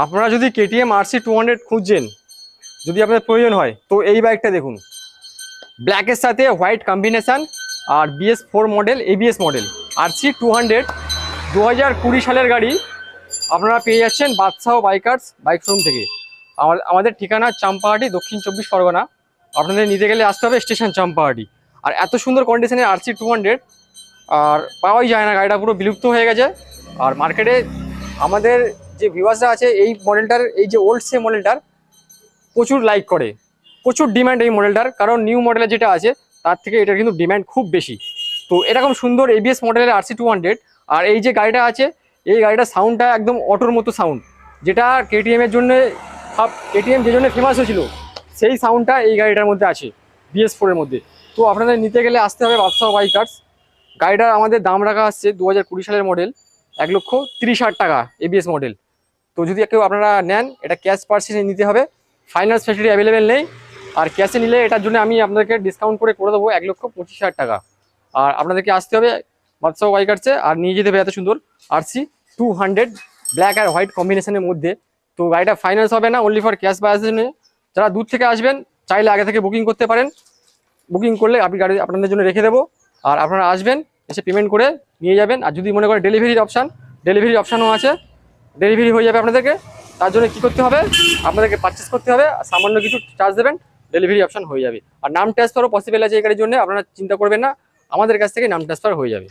আপনারা যদি KTM RC 200 খুঁজছেন, যদি আপনাদের প্রয়োজন হয়, তো এই বাইকটা দেখুন, ব্ল্যাকের সাথে হোয়াইট কম্বিনেশান আর BS4 model, ABS model, RC 200 2020 সালের গাড়ি। আপনারা পেয়ে যাচ্ছেন বাদশাহ বাইকার্স বাইক শোরুম থেকে। আমাদের ঠিকানা চাম্পাহাটি, দক্ষিণ 24 পরগনা। আপনাদের নিতে গেলে আসতে হবে স্টেশন চাম্পাহাটি। আর এত সুন্দর কন্ডিশনের RC 200 আর পাওয়াই যায় না, গাড়িটা পুরো বিলুপ্ত হয়ে গেছে। আর মার্কেটে আমাদের যে ভিউয়ার্সরা আছে এই মডেলটার, এই যে ওল্ড সে মডেলটার প্রচুর লাইক করে, প্রচুর ডিমান্ড এই মডেলটার, কারণ নিউ মডেলের যেটা আছে তার থেকে এটার কিন্তু ডিমান্ড খুব বেশি। তো এরকম সুন্দর ABS মডেলের RC 200। আর এই যে গাড়িটা আছে, এই গাড়িটার সাউন্ডটা একদম অটোর মতো সাউন্ড, যেটা KTM এর জন্য, KTM যে জন্য ফেমাস হয়েছিল, সেই সাউন্ডটা এই গাড়িটার মধ্যে আছে BS4 এর মধ্যে। তো আপনাদের নিতে গেলে আসতে হবে বাদশাহ বাইকার্স। গাড়িটার আমাদের দাম রাখা আসছে 2020 সালের মডেল, 1,30,000 টাকা ABS মডেল। তো যদি কেউ আপনারা নেন, এটা ক্যাশ পার্সেন্টে নিতে হবে, ফাইন্যান্স ফ্যাসিলিটি অ্যাভেলেবেল নেই। আর ক্যাশে নিলে এটার জন্য আমি আপনাদেরকে ডিসকাউন্ট করে দেবো 1,25,000 টাকা। আর আপনাদেরকে আসতে হবে বাদশাহ বাইকার্সে আর নিয়ে যেতে হবে এত সুন্দর RC 200 ব্ল্যাক আর হোয়াইট কম্বিনেশনের মধ্যে। তো গাড়িটা ফাইন্যান্স হবে না, অনলি ফর ক্যাশ বায়াসের জন্য। যারা দূর থেকে আসবেন চাইলে আগে থেকে বুকিং করতে পারেন, বুকিং করলে আমি গাড়ি আপনাদের জন্য রেখে দেবো। আর আপনারা আসবেন, এসে পেমেন্ট করে নিয়ে যাবেন। আর যদি মনে করেন ডেলিভারির অপশানও আছে, ডেলিভারি হয়ে যাবে আপনাদেরকে। তার জন্য কী করতে হবে, আপনাদেরকে পারচেস করতে হবে, আর সামান্য কিছু চার্জ দেবেন, ডেলিভারি অপশান হয়ে যাবে। আর নাম ট্রান্সফারও পসিবল আছে এই গাড়ির জন্য, আপনারা চিন্তা করবেন না, আমাদের কাছ থেকে নাম ট্রান্সফার হয়ে যাবে।